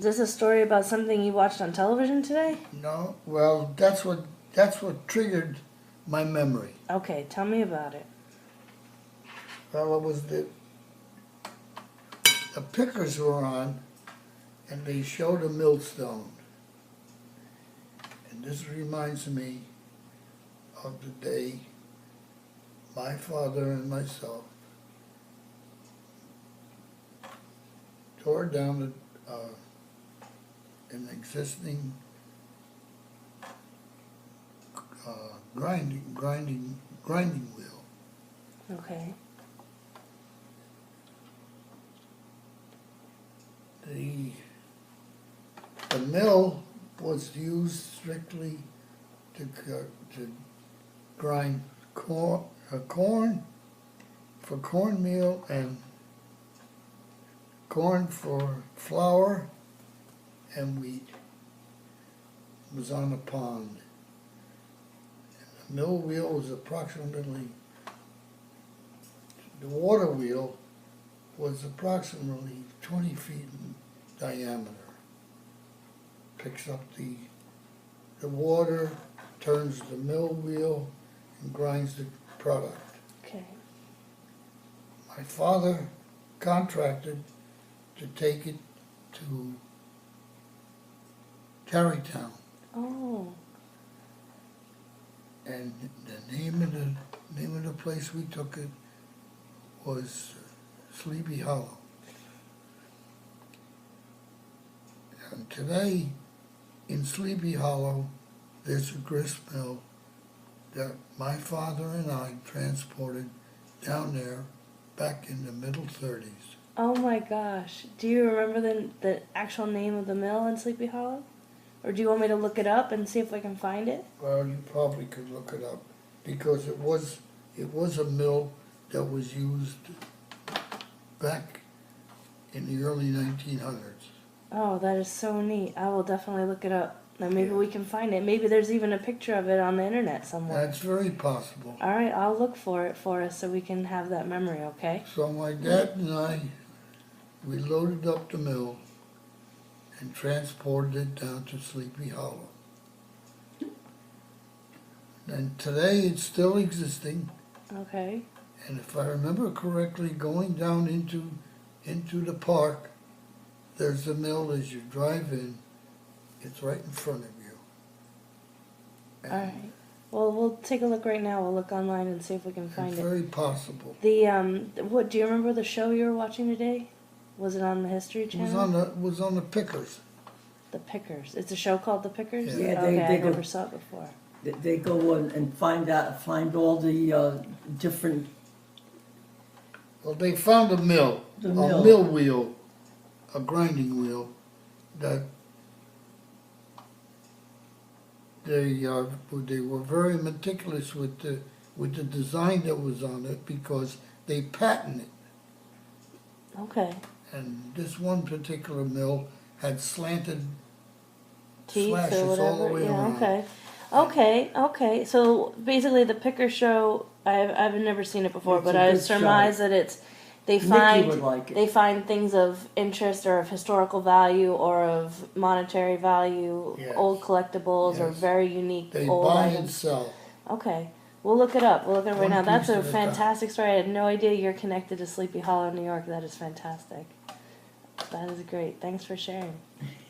Is this a story about something you watched on television today? No, well, that's what triggered my memory. Okay, tell me about it. Well, it was the pickers were on, and they showed a millstone. And this reminds me of the day my father and myself tore down an existing grinding wheel. Okay. The mill was used strictly to grind corn for cornmeal and corn for flour and wheat. It was on a pond. And the mill wheel was approximately, the water wheel was approximately 20 feet in diameter. Picks up the water, turns the mill wheel, and grinds the product. Okay. My father contracted to take it to Tarrytown, Oh. and the name of the place we took it was Sleepy Hollow. And today, in Sleepy Hollow, there's a grist mill that my father and I transported down there back in the middle 30s. Oh my gosh. Do you remember the actual name of the mill in Sleepy Hollow? Or do you want me to look it up and see if I can find it? Well, you probably could look it up, because it was a mill that was used back in the early 1900s. Oh, that is so neat. I will definitely look it up. Then maybe Yeah. we can find it. Maybe there's even a picture of it on the internet somewhere. That's very possible. All right, I'll look for it for us so we can have that memory, okay? So my dad and I, we loaded up the mill and transported it down to Sleepy Hollow. And today it's still existing, Okay. and if I remember correctly, going down into the park, there's the mill as you drive in. It's right in front of you. And All right. Well, we'll take a look right now. We'll look online and see if we can find it's it. very possible. What do you remember the show you were watching today? Was it on the History It Channel? was on the Pickers. The Pickers. It's a show called The Pickers? Yeah. Yeah, Okay, I they go- never saw it before. They go and find all the different, Well, they found a mill, The a mill. mill wheel, a grinding wheel that they were very meticulous with the design that was on it, because they patented it. Okay. And this one particular mill had slanted Teeth slashes or whatever. all the way Yeah, around. okay. So basically, the Picker show, I've never seen it before, It's but a I good surmise that they Mickey find would like it. they find things of interest or of historical value or of monetary value, Yes. old collectibles or Yes. very unique They old buy and items. sell. Okay. We'll look it up. We'll look it up right One now. That's piece a at a time. fantastic story. I had no idea you're connected to Sleepy Hollow, New York. That is fantastic. That is great. Thanks for sharing.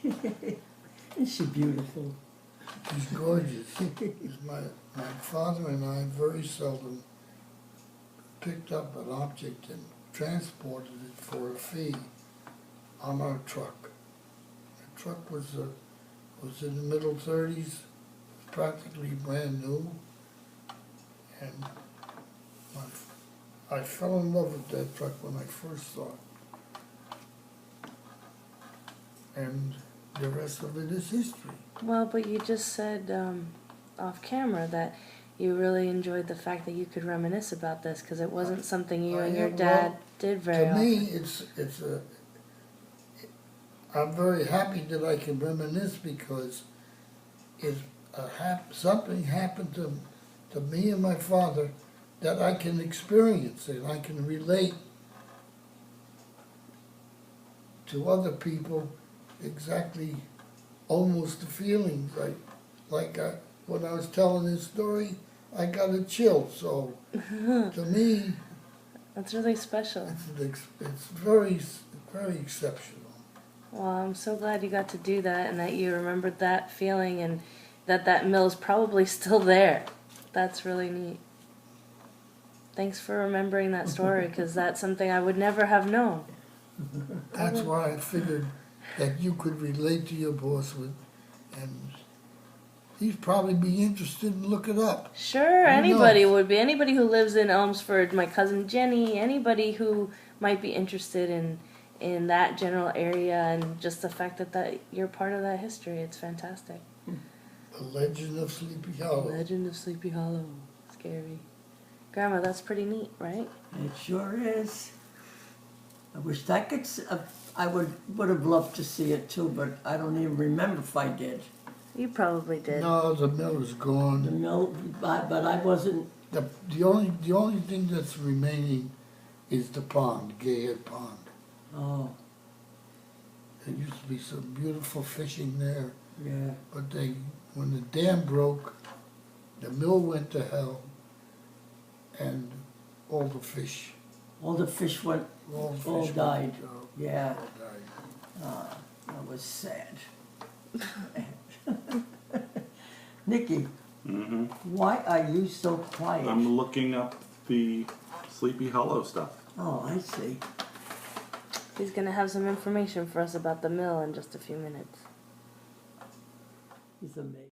isn't she beautiful? He's gorgeous. my father and I very seldom picked up an object and transported it for a fee on our truck. The truck was in the middle 30s, practically brand new, and I fell in love with that truck when I first saw it. And the rest of it is history. Well, but you just said off camera that you really enjoyed the fact that you could reminisce about this because it wasn't something you and your dad did very To often. me, I'm very happy that I can reminisce, because something happened to me and my father that I can experience and I can relate to other people exactly almost the feelings. When I was telling this story, I got a chill. So to me, That's really special. it's very, very exceptional. Well, I'm so glad you got to do that and that you remembered that feeling and that mill's probably still there. That's really neat. Thanks for remembering that story because that's something I would never have known. That's why I figured that you could relate to your boss with, and he'd probably be interested in look it up. Sure, Who anybody knows? would be. Anybody who lives in Elmsford, my cousin Jenny, anybody who might be interested in that general area and just the fact that you're part of that history. It's fantastic. The Legend of Sleepy Hollow. Legend of Sleepy Hollow. Scary. Grandma, that's pretty neat, right? It sure is. I wish I could. I would have loved to see it too, but I don't even remember if I did. You probably did. No, the mill is The gone. mill, but I wasn't. The only thing that's remaining is the pond, Gayhead Pond. Oh, There used to be some beautiful fishing there, yeah. but when the dam broke, the mill went to hell, and all the fish, All the fish went. all the All fish died. went, Yeah. all died. That was sad. Nikki, Mm-hmm. why are you so quiet? I'm looking up the Sleepy Hollow stuff. Oh, I see. He's gonna have some information for us about the mill in just a few minutes. He's amazing.